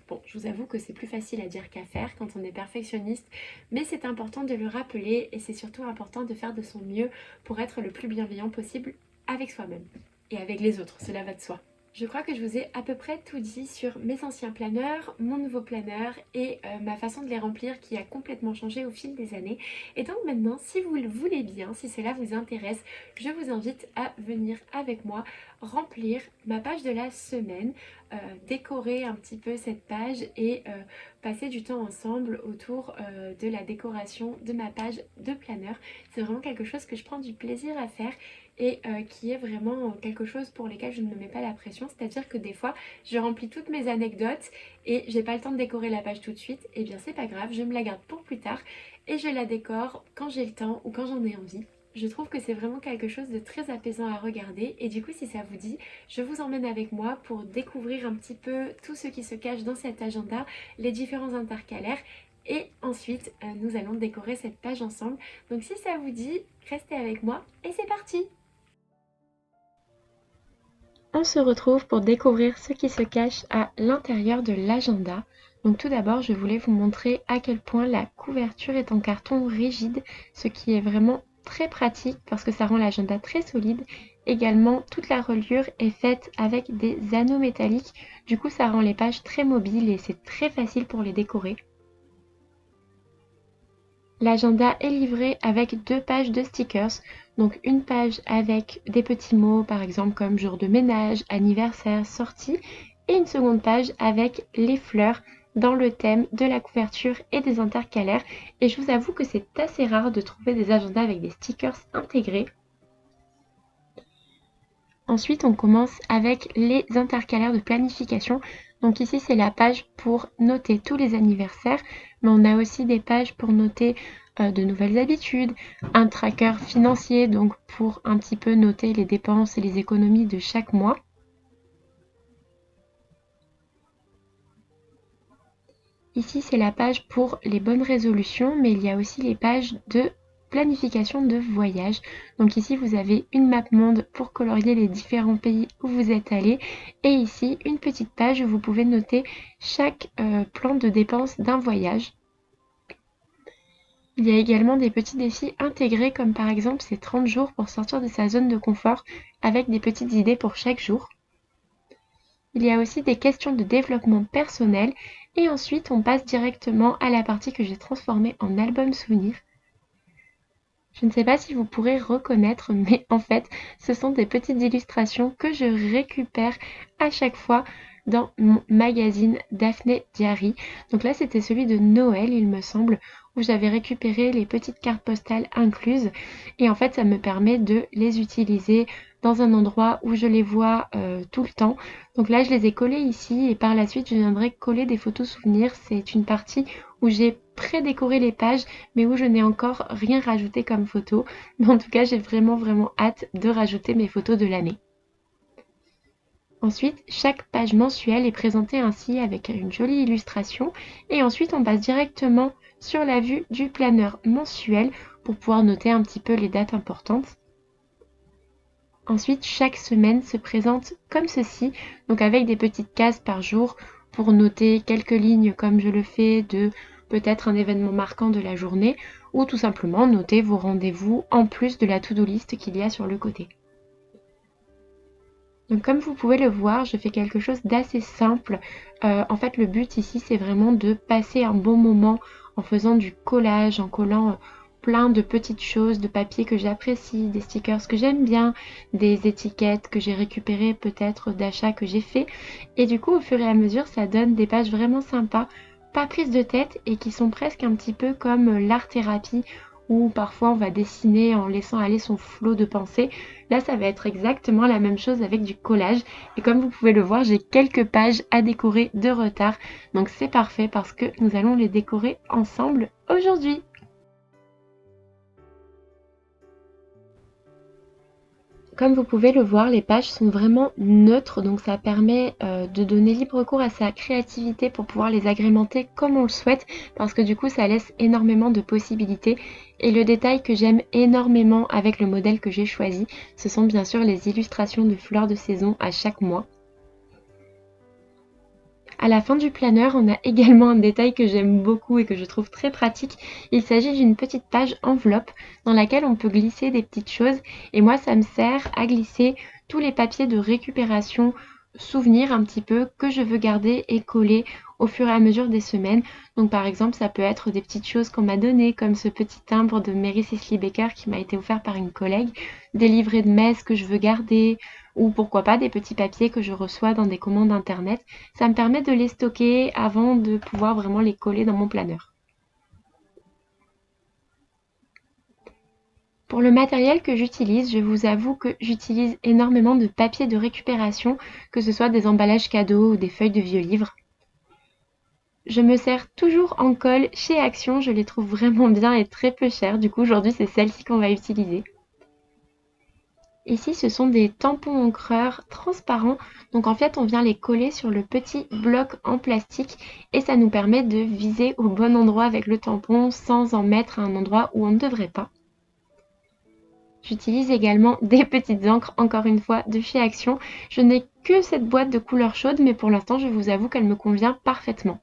Bon, je vous avoue que c'est plus facile à dire qu'à faire quand on est perfectionniste, mais c'est important de le rappeler et c'est surtout important de faire de son mieux pour être le plus bienveillant possible avec soi-même et avec les autres, cela va de soi. Je crois que je vous ai à peu près tout dit sur mes anciens planeurs, mon nouveau planeur et ma façon de les remplir qui a complètement changé au fil des années. Et donc maintenant, si vous le voulez bien, si cela vous intéresse, je vous invite à venir avec moi remplir ma page de la semaine, décorer un petit peu cette page et passer du temps ensemble autour de la décoration de ma page de planeur. C'est vraiment quelque chose que je prends du plaisir à faire et qui est vraiment quelque chose pour lesquels je ne me mets pas la pression, c'est-à-dire que des fois je remplis toutes mes anecdotes et j'ai pas le temps de décorer la page tout de suite, et bien c'est pas grave, je me la garde pour plus tard et je la décore quand j'ai le temps ou quand j'en ai envie. Je trouve que c'est vraiment quelque chose de très apaisant à regarder et du coup si ça vous dit, je vous emmène avec moi pour découvrir un petit peu tout ce qui se cache dans cet agenda, les différents intercalaires. Et ensuite, nous allons décorer cette page ensemble. Donc si ça vous dit, restez avec moi et c'est parti! On se retrouve pour découvrir ce qui se cache à l'intérieur de l'agenda. Donc tout d'abord, je voulais vous montrer à quel point la couverture est en carton rigide, ce qui est vraiment très pratique parce que ça rend l'agenda très solide. Également, toute la reliure est faite avec des anneaux métalliques, du coup ça rend les pages très mobiles et c'est très facile pour les décorer. L'agenda est livré avec 2 pages de stickers, donc une page avec des petits mots par exemple comme jour de ménage, anniversaire, sortie, et une seconde page avec les fleurs dans le thème de la couverture et des intercalaires. Et je vous avoue que c'est assez rare de trouver des agendas avec des stickers intégrés. Ensuite, on commence avec les intercalaires de planification. Donc ici, c'est la page pour noter tous les anniversaires, mais on a aussi des pages pour noter de nouvelles habitudes, un tracker financier, donc pour un petit peu noter les dépenses et les économies de chaque mois. Ici, c'est la page pour les bonnes résolutions, mais il y a aussi les pages de planification de voyage. Donc ici, vous avez une map monde pour colorier les différents pays où vous êtes allé. Et ici, une petite page où vous pouvez noter chaque plan de dépenses d'un voyage. Il y a également des petits défis intégrés comme par exemple ces 30 jours pour sortir de sa zone de confort avec des petites idées pour chaque jour. Il y a aussi des questions de développement personnel et ensuite on passe directement à la partie que j'ai transformée en album souvenir. Je ne sais pas si vous pourrez reconnaître, mais en fait, ce sont des petites illustrations que je récupère à chaque fois dans mon magazine Daphné Diary. Donc là, c'était celui de Noël, il me semble, où j'avais récupéré les petites cartes postales incluses. Et en fait, ça me permet de les utiliser dans un endroit où je les vois tout le temps. Donc là, je les ai collées ici et par la suite, je viendrai coller des photos souvenirs. C'est une partie où j'ai pré-décoré les pages, mais où je n'ai encore rien rajouté comme photo. Mais en tout cas, j'ai vraiment hâte de rajouter mes photos de l'année. Ensuite, chaque page mensuelle est présentée ainsi avec une jolie illustration. Et ensuite, on passe directement sur la vue du planeur mensuel pour pouvoir noter un petit peu les dates importantes. Ensuite, chaque semaine se présente comme ceci, donc avec des petites cases par jour pour noter quelques lignes comme je le fais de peut-être un événement marquant de la journée ou tout simplement noter vos rendez-vous en plus de la to-do list qu'il y a sur le côté. Donc comme vous pouvez le voir, je fais quelque chose d'assez simple. En fait, le but ici, c'est vraiment de passer un bon moment en faisant du collage, en collant plein de petites choses, de papier que j'apprécie, des stickers que j'aime bien, des étiquettes que j'ai récupérées peut-être d'achats que j'ai fait. Et du coup, au fur et à mesure, ça donne des pages vraiment sympas, pas prises de tête et qui sont presque un petit peu comme l'art-thérapie où parfois on va dessiner en laissant aller son flot de pensée. Là, ça va être exactement la même chose avec du collage. Et comme vous pouvez le voir, j'ai quelques pages à décorer de retard. Donc c'est parfait parce que nous allons les décorer ensemble aujourd'hui. Comme vous pouvez le voir, les pages sont vraiment neutres, donc ça permet de donner libre cours à sa créativité pour pouvoir les agrémenter comme on le souhaite, parce que du coup ça laisse énormément de possibilités. Et le détail que j'aime énormément avec le modèle que j'ai choisi, ce sont bien sûr les illustrations de fleurs de saison à chaque mois. À la fin du planeur, on a également un détail que j'aime beaucoup et que je trouve très pratique. Il s'agit d'une petite page enveloppe dans laquelle on peut glisser des petites choses. Et moi, ça me sert à glisser tous les papiers de récupération, souvenirs un petit peu, que je veux garder et coller au fur et à mesure des semaines. Donc par exemple, ça peut être des petites choses qu'on m'a données, comme ce petit timbre de Mary Cicely Baker qui m'a été offert par une collègue, des livrets de messe que je veux garder, ou pourquoi pas des petits papiers que je reçois dans des commandes internet. Ça me permet de les stocker avant de pouvoir vraiment les coller dans mon planeur. Pour le matériel que j'utilise, je vous avoue que j'utilise énormément de papier de récupération, que ce soit des emballages cadeaux ou des feuilles de vieux livres. Je me sers toujours en colle chez Action, je les trouve vraiment bien et très peu chères. Du coup, aujourd'hui, c'est celle-ci qu'on va utiliser. Ici, ce sont des tampons encreurs transparents. Donc en fait, on vient les coller sur le petit bloc en plastique et ça nous permet de viser au bon endroit avec le tampon sans en mettre à un endroit où on ne devrait pas. J'utilise également des petites encres, encore une fois, de chez Action. Je n'ai que cette boîte de couleur chaude, mais pour l'instant, je vous avoue qu'elle me convient parfaitement.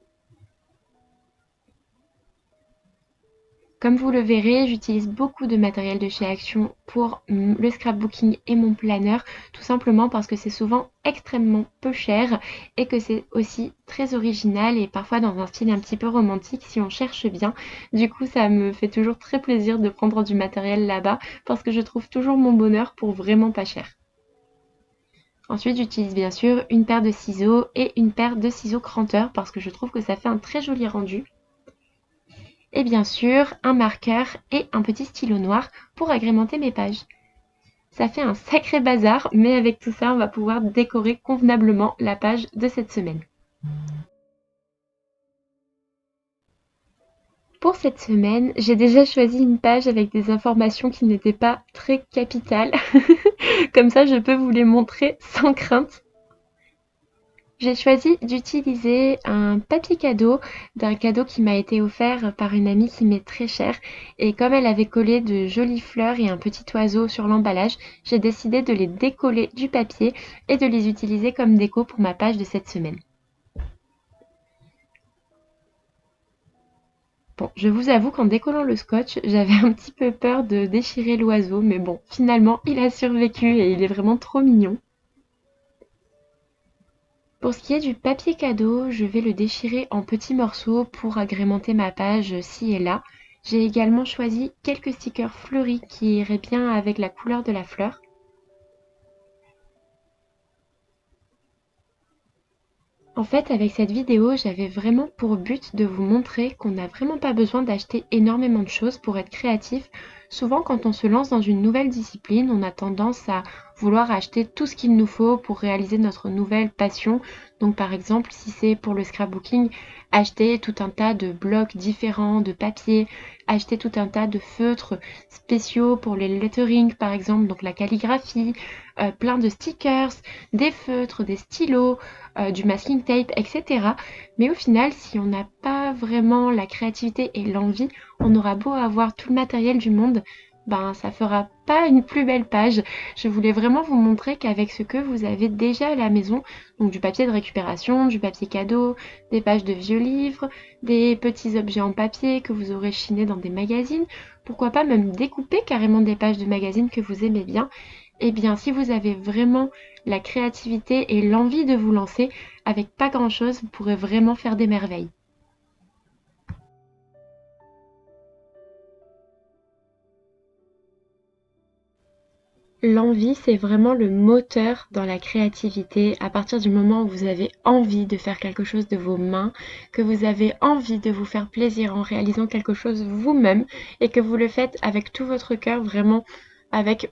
Comme vous le verrez, j'utilise beaucoup de matériel de chez Action pour le scrapbooking et mon planner, tout simplement parce que c'est souvent extrêmement peu cher et que c'est aussi très original et parfois dans un style un petit peu romantique si on cherche bien. Du coup, ça me fait toujours très plaisir de prendre du matériel là-bas parce que je trouve toujours mon bonheur pour vraiment pas cher. Ensuite, j'utilise bien sûr une paire de ciseaux et une paire de ciseaux cranteurs parce que je trouve que ça fait un très joli rendu. Et bien sûr, un marqueur et un petit stylo noir pour agrémenter mes pages. Ça fait un sacré bazar, mais avec tout ça, on va pouvoir décorer convenablement la page de cette semaine. Pour cette semaine, j'ai déjà choisi une page avec des informations qui n'étaient pas très capitales. Comme ça, je peux vous les montrer sans crainte. J'ai choisi d'utiliser un papier cadeau d'un cadeau qui m'a été offert par une amie qui m'est très chère. Et comme elle avait collé de jolies fleurs et un petit oiseau sur l'emballage, j'ai décidé de les décoller du papier et de les utiliser comme déco pour ma page de cette semaine. Bon, je vous avoue qu'en décollant le scotch, j'avais un petit peu peur de déchirer l'oiseau, mais bon, finalement, il a survécu et il est vraiment trop mignon. Pour ce qui est du papier cadeau, je vais le déchirer en petits morceaux pour agrémenter ma page ci et là. J'ai également choisi quelques stickers fleuris qui iraient bien avec la couleur de la fleur. En fait, avec cette vidéo, j'avais vraiment pour but de vous montrer qu'on n'a vraiment pas besoin d'acheter énormément de choses pour être créatif. Souvent, quand on se lance dans une nouvelle discipline, on a tendance à vouloir acheter tout ce qu'il nous faut pour réaliser notre nouvelle passion. Donc par exemple, si c'est pour le scrapbooking, acheter tout un tas de blocs différents de papier, acheter tout un tas de feutres spéciaux pour les lettering par exemple, donc la calligraphie, plein de stickers, des feutres, des stylos, du masking tape, etc. Mais au final, si on n'a pas vraiment la créativité et l'envie, on aura beau avoir tout le matériel du monde, ben ça fera pas une plus belle page. Je voulais vraiment vous montrer qu'avec ce que vous avez déjà à la maison, donc du papier de récupération, du papier cadeau, des pages de vieux livres, des petits objets en papier que vous aurez chinés dans des magazines, pourquoi pas même découper carrément des pages de magazines que vous aimez bien. Eh bien, si vous avez vraiment la créativité et l'envie de vous lancer, avec pas grand-chose, vous pourrez vraiment faire des merveilles. L'envie, c'est vraiment le moteur dans la créativité. À partir du moment où vous avez envie de faire quelque chose de vos mains, que vous avez envie de vous faire plaisir en réalisant quelque chose vous-même et que vous le faites avec tout votre cœur, vraiment avec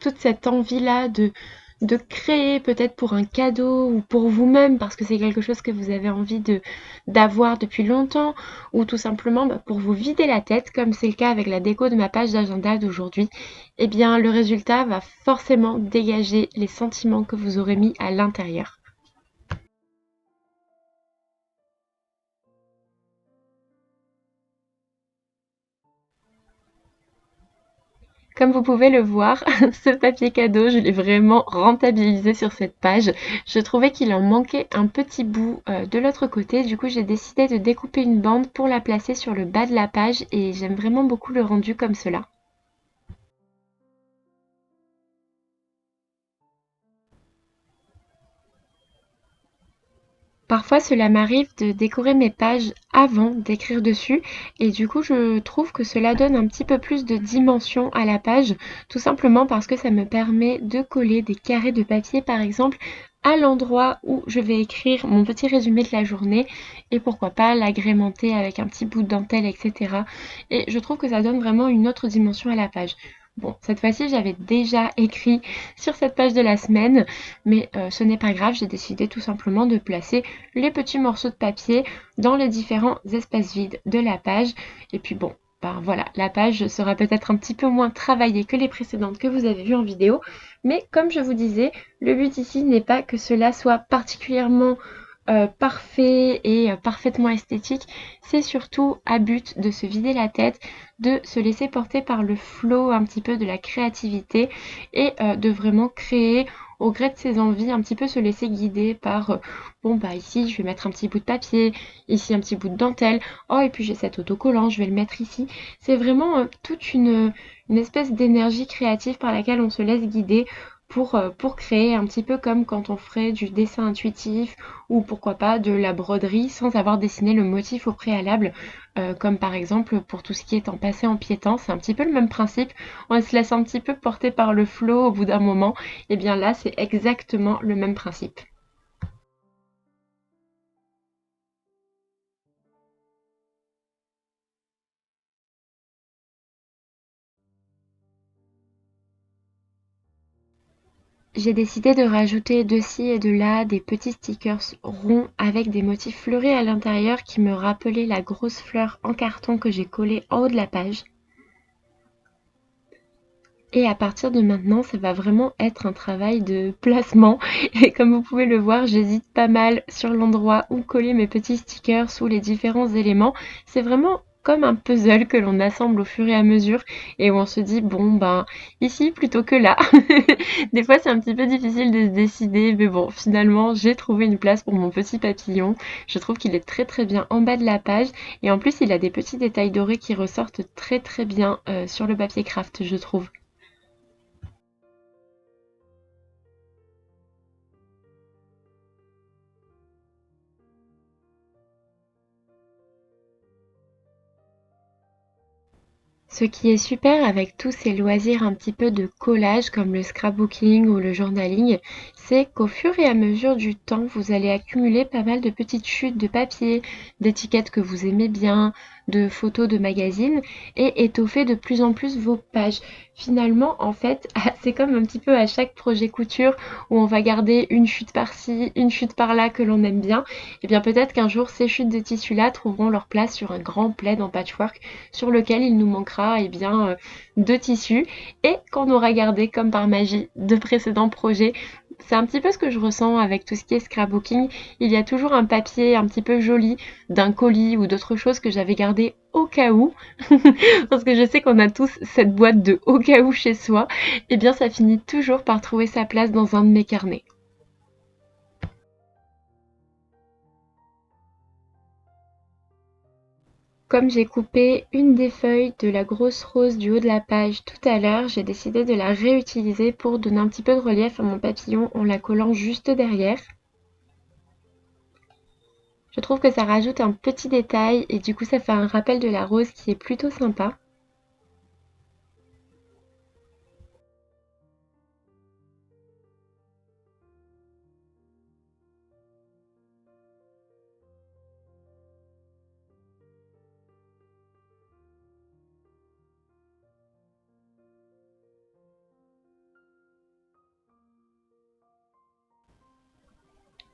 toute cette envie-là de créer peut-être pour un cadeau ou pour vous-même parce que c'est quelque chose que vous avez envie d'avoir depuis longtemps ou tout simplement pour vous vider la tête comme c'est le cas avec la déco de ma page d'agenda d'aujourd'hui, eh bien le résultat va forcément dégager les sentiments que vous aurez mis à l'intérieur. Comme vous pouvez le voir, ce papier cadeau, je l'ai vraiment rentabilisé sur cette page. Je trouvais qu'il en manquait un petit bout de l'autre côté. Du coup, j'ai décidé de découper une bande pour la placer sur le bas de la page et j'aime vraiment beaucoup le rendu comme cela. Parfois, cela m'arrive de décorer mes pages avant d'écrire dessus et du coup, je trouve que cela donne un petit peu plus de dimension à la page, tout simplement parce que ça me permet de coller des carrés de papier, par exemple, à l'endroit où je vais écrire mon petit résumé de la journée et pourquoi pas l'agrémenter avec un petit bout de dentelle, etc. Et je trouve que ça donne vraiment une autre dimension à la page. Bon, cette fois-ci, j'avais déjà écrit sur cette page de la semaine, mais ce n'est pas grave, j'ai décidé tout simplement de placer les petits morceaux de papier dans les différents espaces vides de la page. Et puis bon, ben voilà, la page sera peut-être un petit peu moins travaillée que les précédentes que vous avez vues en vidéo. Mais comme je vous disais, le but ici n'est pas que cela soit particulièrement parfait et parfaitement esthétique. C'est surtout à but de se vider la tête, de se laisser porter par le flow un petit peu de la créativité et de vraiment créer au gré de ses envies, un petit peu se laisser guider par bon bah ici je vais mettre un petit bout de papier, ici un petit bout de dentelle, oh et puis j'ai cet autocollant, je vais le mettre ici. C'est vraiment toute une espèce d'énergie créative par laquelle on se laisse guider pour créer un petit peu comme quand on ferait du dessin intuitif ou pourquoi pas de la broderie sans avoir dessiné le motif au préalable, comme par exemple pour tout ce qui est en passé en piétant, c'est un petit peu le même principe, on se laisse un petit peu porter par le flow au bout d'un moment, et bien là c'est exactement le même principe. J'ai décidé de rajouter de ci et de là des petits stickers ronds avec des motifs fleuris à l'intérieur qui me rappelaient la grosse fleur en carton que j'ai collée en haut de la page. Et à partir de maintenant, ça va vraiment être un travail de placement. Et comme vous pouvez le voir, j'hésite pas mal sur l'endroit où coller mes petits stickers sous les différents éléments. C'est vraiment comme un puzzle que l'on assemble au fur et à mesure et où on se dit bon ben ici plutôt que là. Des fois c'est un petit peu difficile de se décider mais bon finalement j'ai trouvé une place pour mon petit papillon. Je trouve qu'il est très très bien en bas de la page et en plus il a des petits détails dorés qui ressortent très très bien sur le papier craft je trouve. Ce qui est super avec tous ces loisirs un petit peu de collage comme le scrapbooking ou le journaling, c'est qu'au fur et à mesure du temps, vous allez accumuler pas mal de petites chutes de papier, d'étiquettes que vous aimez bien, de photos de magazines et étoffer de plus en plus vos pages. Finalement, en fait, c'est comme un petit peu à chaque projet couture où on va garder une chute par-ci, une chute par-là que l'on aime bien. Et bien peut-être qu'un jour, ces chutes de tissu-là trouveront leur place sur un grand plaid en patchwork sur lequel il nous manquera eh bien, de tissus et qu'on aura gardé comme par magie de précédents projets. C'est un petit peu ce que je ressens avec tout ce qui est scrapbooking. Il y a toujours un papier un petit peu joli d'un colis ou d'autres choses que j'avais gardé au cas où, parce que je sais qu'on a tous cette boîte de au cas où chez soi, et bien ça finit toujours par trouver sa place dans un de mes carnets. Comme j'ai coupé une des feuilles de la grosse rose du haut de la page tout à l'heure, j'ai décidé de la réutiliser pour donner un petit peu de relief à mon papillon en la collant juste derrière. Je trouve que ça rajoute un petit détail et du coup ça fait un rappel de la rose qui est plutôt sympa.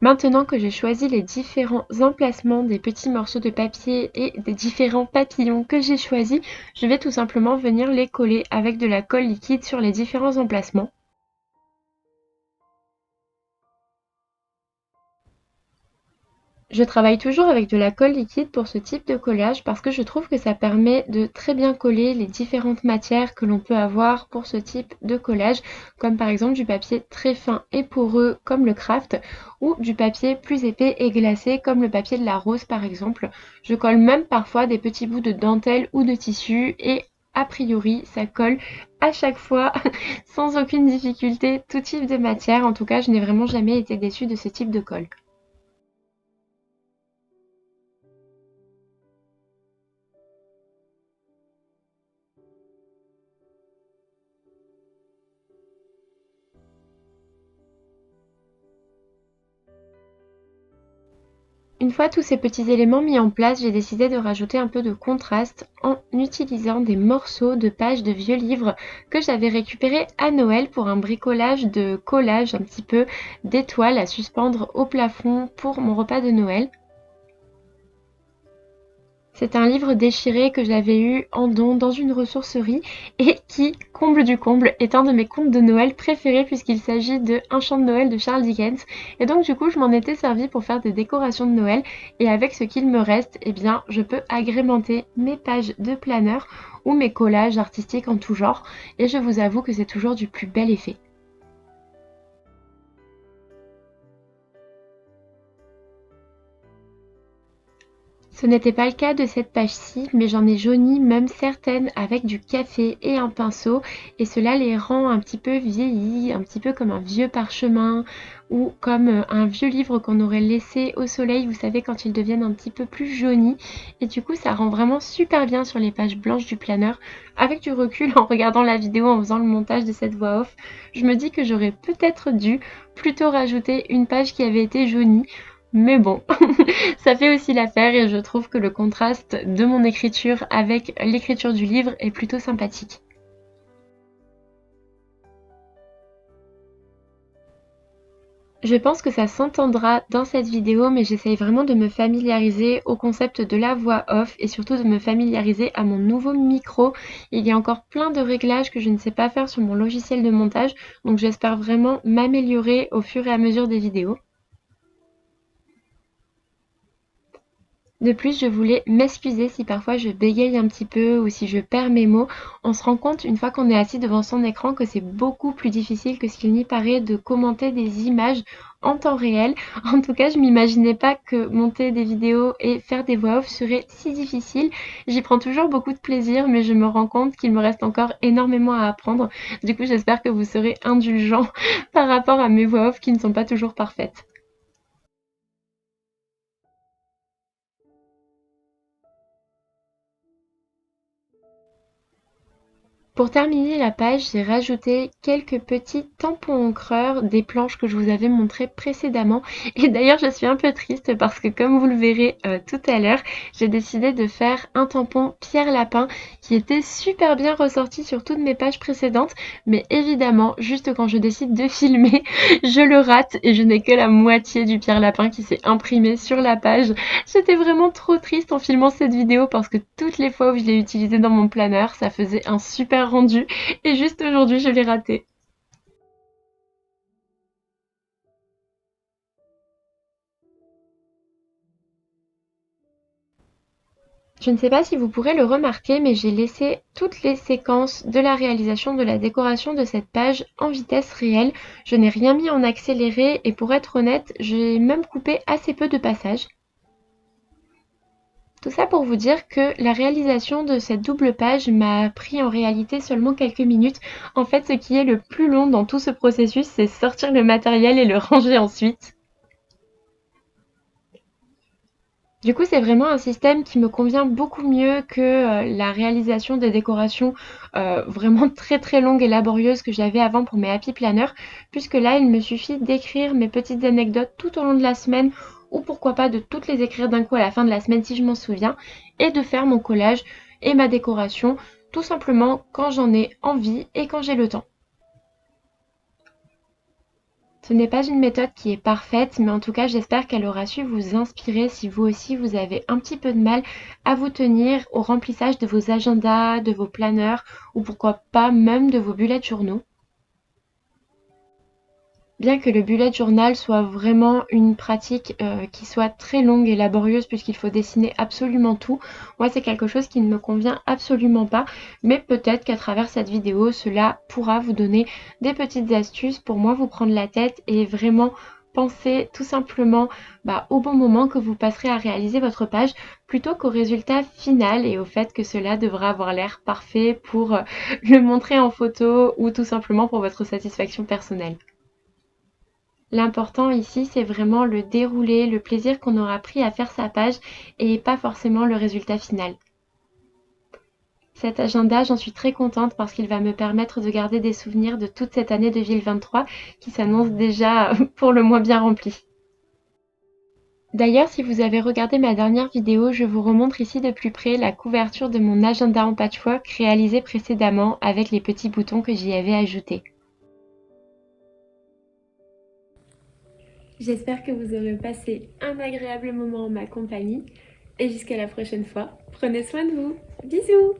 Maintenant que j'ai choisi les différents emplacements des petits morceaux de papier et des différents papillons que j'ai choisis, je vais tout simplement venir les coller avec de la colle liquide sur les différents emplacements. Je travaille toujours avec de la colle liquide pour ce type de collage parce que je trouve que ça permet de très bien coller les différentes matières que l'on peut avoir pour ce type de collage, comme par exemple du papier très fin et poreux comme le craft ou du papier plus épais et glacé comme le papier de la rose par exemple. Je colle même parfois des petits bouts de dentelle ou de tissu et a priori ça colle à chaque fois sans aucune difficulté tout type de matière. En tout cas, je n'ai vraiment jamais été déçue de ce type de colle. Une fois tous ces petits éléments mis en place, j'ai décidé de rajouter un peu de contraste en utilisant des morceaux de pages de vieux livres que j'avais récupérés à Noël pour un bricolage de collage un petit peu d'étoiles à suspendre au plafond pour mon repas de Noël. C'est un livre déchiré que j'avais eu en don dans une ressourcerie et qui, comble du comble, est un de mes contes de Noël préférés puisqu'il s'agit de Un chant de Noël de Charles Dickens. Et donc du coup, je m'en étais servi pour faire des décorations de Noël et avec ce qu'il me reste, eh bien, je peux agrémenter mes pages de planeur ou mes collages artistiques en tout genre et je vous avoue que c'est toujours du plus bel effet. Ce n'était pas le cas de cette page-ci, mais j'en ai jauni même certaines avec du café et un pinceau, et cela les rend un petit peu vieillis, un petit peu comme un vieux parchemin ou comme un vieux livre qu'on aurait laissé au soleil, vous savez, quand ils deviennent un petit peu plus jaunis. Et du coup, ça rend vraiment super bien sur les pages blanches du planeur. Avec du recul, en regardant la vidéo, en faisant le montage de cette voix off, je me dis que j'aurais peut-être dû plutôt rajouter une page qui avait été jaunie. Mais bon, ça fait aussi l'affaire et je trouve que le contraste de mon écriture avec l'écriture du livre est plutôt sympathique. Je pense que ça s'entendra dans cette vidéo, mais j'essaye vraiment de me familiariser au concept de la voix off et surtout de me familiariser à mon nouveau micro. Il y a encore plein de réglages que je ne sais pas faire sur mon logiciel de montage, donc j'espère vraiment m'améliorer au fur et à mesure des vidéos. De plus, je voulais m'excuser si parfois je bégaye un petit peu ou si je perds mes mots. On se rend compte une fois qu'on est assis devant son écran que c'est beaucoup plus difficile que ce qu'il n'y paraît de commenter des images en temps réel. En tout cas, je m'imaginais pas que monter des vidéos et faire des voix off serait si difficile. J'y prends toujours beaucoup de plaisir, mais je me rends compte qu'il me reste encore énormément à apprendre. Du coup, j'espère que vous serez indulgents par rapport à mes voix off qui ne sont pas toujours parfaites. Pour terminer la page, j'ai rajouté quelques petits tampons encreurs des planches que je vous avais montrées précédemment. Et d'ailleurs, je suis un peu triste parce que comme vous le verrez tout à l'heure, j'ai décidé de faire un tampon Pierre Lapin qui était super bien ressorti sur toutes mes pages précédentes. Mais évidemment, juste quand je décide de filmer, je le rate et je n'ai que la moitié du Pierre Lapin qui s'est imprimé sur la page. J'étais vraiment trop triste en filmant cette vidéo parce que toutes les fois où je l'ai utilisé dans mon planeur, ça faisait un super rendu et juste aujourd'hui je l'ai raté. Je ne sais pas si vous pourrez le remarquer, mais j'ai laissé toutes les séquences de la réalisation de la décoration de cette page en vitesse réelle. Je n'ai rien mis en accéléré et pour être honnête, j'ai même coupé assez peu de passages. Tout ça pour vous dire que la réalisation de cette double page m'a pris en réalité seulement quelques minutes. En fait, ce qui est le plus long dans tout ce processus, c'est sortir le matériel et le ranger ensuite. Du coup, c'est vraiment un système qui me convient beaucoup mieux que la réalisation des décorations vraiment très très longues et laborieuses que j'avais avant pour mes Happy Planner, puisque là, il me suffit d'écrire mes petites anecdotes tout au long de la semaine, ou pourquoi pas de toutes les écrire d'un coup à la fin de la semaine si je m'en souviens, et de faire mon collage et ma décoration tout simplement quand j'en ai envie et quand j'ai le temps. Ce n'est pas une méthode qui est parfaite, mais en tout cas, j'espère qu'elle aura su vous inspirer si vous aussi vous avez un petit peu de mal à vous tenir au remplissage de vos agendas, de vos planeurs ou pourquoi pas même de vos bullets journaux. Bien que le bullet journal soit vraiment une pratique qui soit très longue et laborieuse puisqu'il faut dessiner absolument tout, moi c'est quelque chose qui ne me convient absolument pas, mais peut-être qu'à travers cette vidéo, cela pourra vous donner des petites astuces pour moins vous prendre la tête et vraiment penser tout simplement au bon moment que vous passerez à réaliser votre page plutôt qu'au résultat final et au fait que cela devra avoir l'air parfait pour le montrer en photo ou tout simplement pour votre satisfaction personnelle. L'important ici, c'est vraiment le déroulé, le plaisir qu'on aura pris à faire sa page et pas forcément le résultat final. Cet agenda, j'en suis très contente parce qu'il va me permettre de garder des souvenirs de toute cette année 2023 qui s'annonce déjà pour le moins bien remplie. D'ailleurs, si vous avez regardé ma dernière vidéo, je vous remontre ici de plus près la couverture de mon agenda en patchwork réalisé précédemment avec les petits boutons que j'y avais ajoutés. J'espère que vous aurez passé un agréable moment en ma compagnie. et jusqu'à la prochaine fois, prenez soin de vous. Bisous!